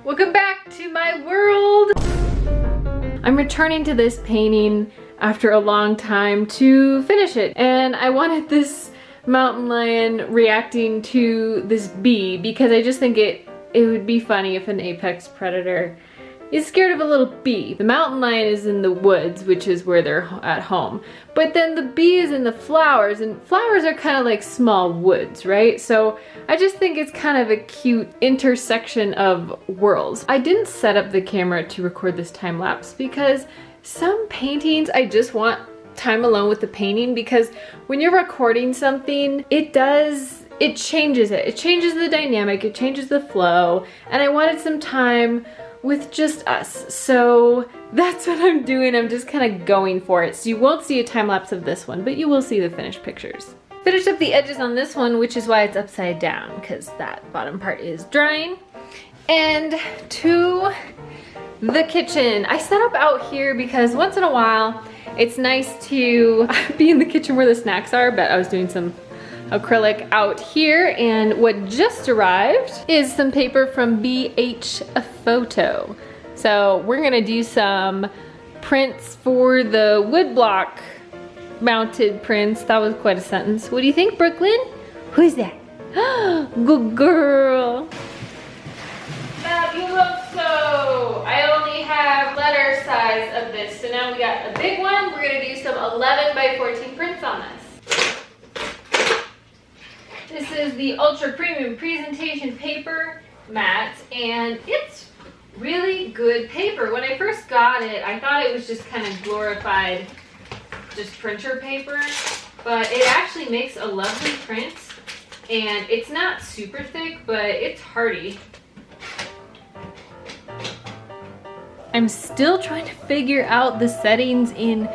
Welcome back to my world. I'm returning to this painting after a long time to finish it, and I wanted this mountain lion reacting to this bee because I just think it would be funny if an apex predator is scared of a little bee. The mountain lion is in the woods, which is where they're at home. But then the bee is in the flowers, and flowers are kind of like small woods, right? So I just think it's kind of a cute intersection of worlds. I didn't set up the camera to record this time lapse because some paintings I just want time alone with the painting, because when you're recording something, it changes it. It changes the dynamic, it changes the flow, and I wanted some time with just us. So that's what I'm doing. I'm just kind of going for it. So you won't see a time lapse of this one, but you will see the finished pictures. Finished up the edges on this one, which is why it's upside down, because that bottom part is drying. And to the kitchen. I set up out here because once in a while, it's nice to be in the kitchen where the snacks are, but I was doing some acrylic out here, and what just arrived is some paper from BH Photo. So we're gonna do some prints for the woodblock mounted prints. That was quite a sentence. What do you think, Brooklyn? Who's that? Good girl. Fabuloso! I only have letter size of this, so now we got a big one. We're gonna do some 11 by 14 prints on this. This is the Ultra Premium Presentation Paper Mat, and it's really good paper. When I first got it, I thought it was just kind of glorified, just printer paper, but it actually makes a lovely print, and it's not super thick, but it's hardy. I'm still trying to figure out the settings in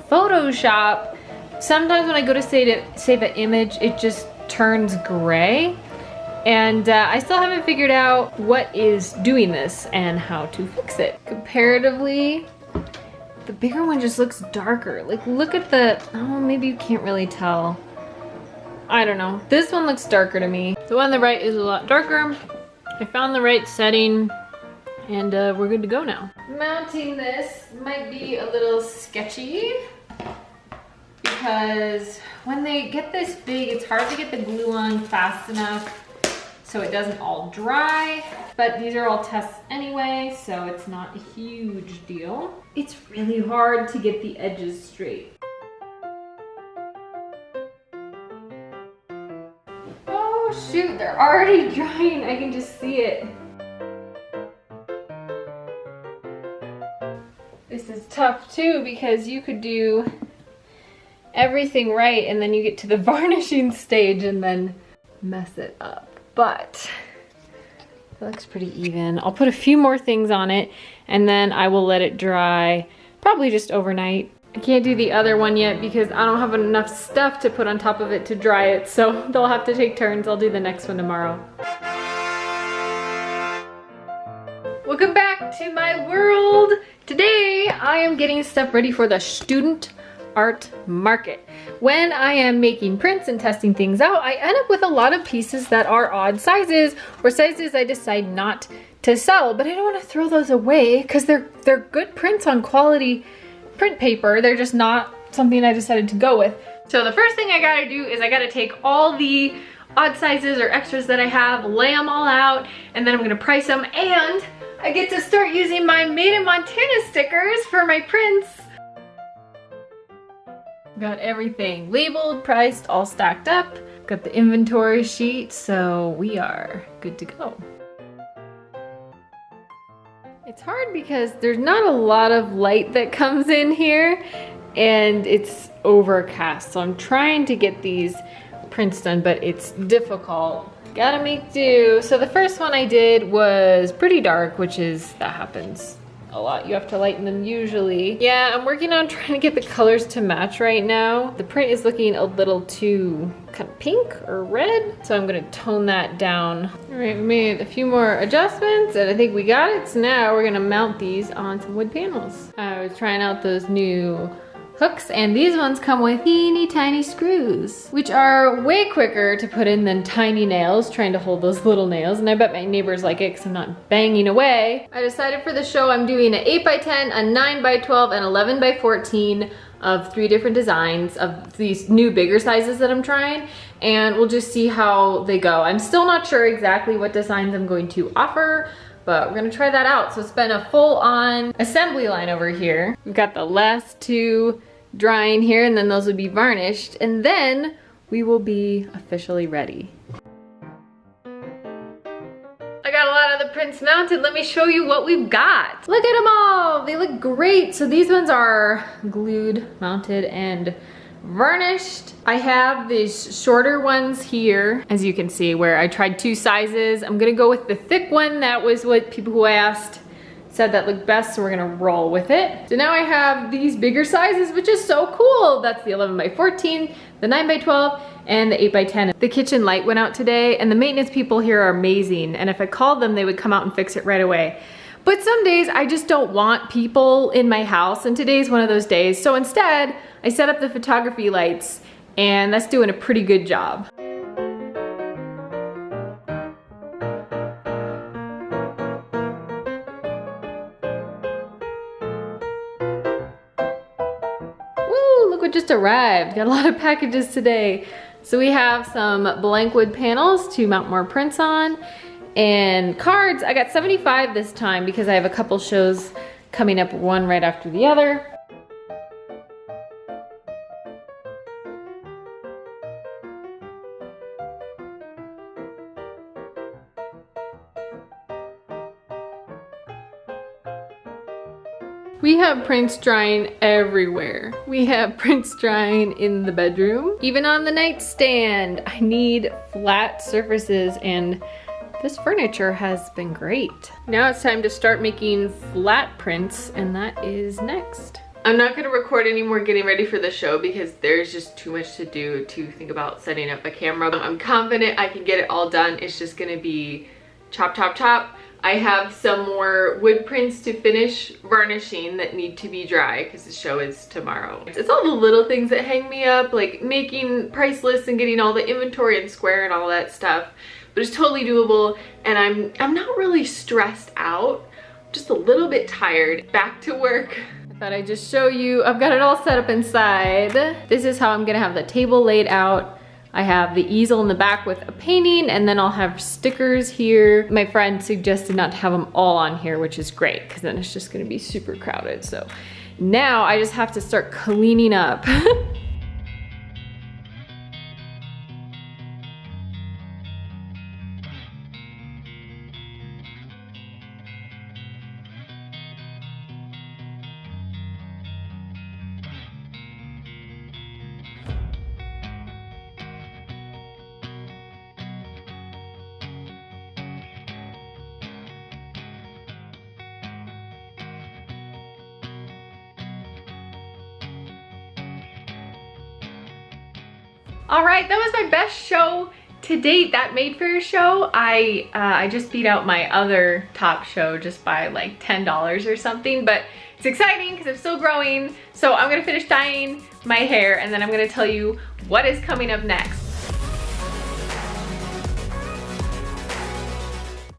Photoshop. Sometimes when I go to save an image, it just turns gray, and I still haven't figured out what is doing this and how to fix it. Comparatively, the bigger one just looks darker. Like, look at the, oh, maybe you can't really tell. I don't know. This one looks darker to me. The one on the right is a lot darker. I found the right setting, and we're good to go now. Mounting this might be a little sketchy, because when they get this big, it's hard to get the glue on fast enough so it doesn't all dry. But these are all tests anyway, so it's not a huge deal. It's really hard to get the edges straight. Oh shoot, they're already drying. I can just see it. This is tough too, because you could do everything right and then you get to the varnishing stage and then mess it up. But it looks pretty even. I'll put a few more things on it and then I will let it dry, probably just overnight. I can't do the other one yet because I don't have enough stuff to put on top of it to dry it, so they'll have to take turns. I'll do the next one tomorrow. Welcome back to my world. Today I am getting stuff ready for the student art market. When I am making prints and testing things out, I end up with a lot of pieces that are odd sizes, or sizes I decide not to sell, but I don't want to throw those away because they're good prints on quality print paper. They're just not something I decided to go with. So the first thing I gotta do is I gotta take all the odd sizes or extras that I have, lay them all out, and then I'm gonna price them, and I get to start using my Made in Montana stickers for my prints. Got everything labeled, priced, all stacked up. Got the inventory sheet, so we are good to go. It's hard because there's not a lot of light that comes in here, and it's overcast, so I'm trying to get these prints done, but it's difficult. Gotta make do. So the first one I did was pretty dark, that happens a lot. You have to lighten them usually. Yeah, I'm working on trying to get the colors to match right now. The print is looking a little too kind of pink or red, so I'm gonna tone that down. All right, we made a few more adjustments and I think we got it. So now we're gonna mount these on some wood panels. I was trying out those new hooks, and these ones come with teeny tiny screws, which are way quicker to put in than tiny nails, trying to hold those little nails, and I bet my neighbors like it because I'm not banging away. I decided for the show I'm doing an 8x10, a 9x12, and 11x14 of 3 different designs of these new bigger sizes that I'm trying, and we'll just see how they go. I'm still not sure exactly what designs I'm going to offer, but we're gonna try that out. So it's been a full-on assembly line over here. We've got the last 2 drying here, and then those will be varnished, and then we will be officially ready. I got a lot of the prints mounted. Let me show you what we've got. Look at them all, they look great. So these ones are glued, mounted, and varnished. I have these shorter ones here, as you can see, where I tried 2 sizes. I'm gonna go with the thick one. That was what people who I asked said that looked best, so we're gonna roll with it. So now I have these bigger sizes, which is so cool. That's the 11x14, the 9x12, and the 8x10. The kitchen light went out today, and the maintenance people here are amazing, and if I called them, they would come out and fix it right away. But some days I just don't want people in my house, and today's one of those days. So instead, I set up the photography lights, and that's doing a pretty good job. Woo, look what just arrived. Got a lot of packages today. So we have some blank wood panels to mount more prints on, and cards. I got 75 this time because I have a couple shows coming up, one right after the other. We have prints drying everywhere. We have prints drying in the bedroom, even on the nightstand. I need flat surfaces, and this furniture has been great. Now it's time to start making flat prints, and that is next. I'm not gonna record any more getting ready for the show because there's just too much to do to think about setting up a camera. I'm confident I can get it all done. It's just gonna be chop, chop, chop. I have some more wood prints to finish varnishing that need to be dry because the show is tomorrow. It's all the little things that hang me up, like making price lists and getting all the inventory in Square and all that stuff. But it's totally doable, and I'm not really stressed out, just a little bit tired. Back to work. I thought I'd just show you, I've got it all set up inside. This is how I'm gonna have the table laid out. I have the easel in the back with a painting, and then I'll have stickers here. My friend suggested not to have them all on here, which is great, because then it's just gonna be super crowded. So now I just have to start cleaning up. All right, that was my best show to date. That Made Fair show, I just beat out my other top show just by like $10 or something, but it's exciting because I'm still growing. So I'm gonna finish dyeing my hair, and then I'm gonna tell you what is coming up next.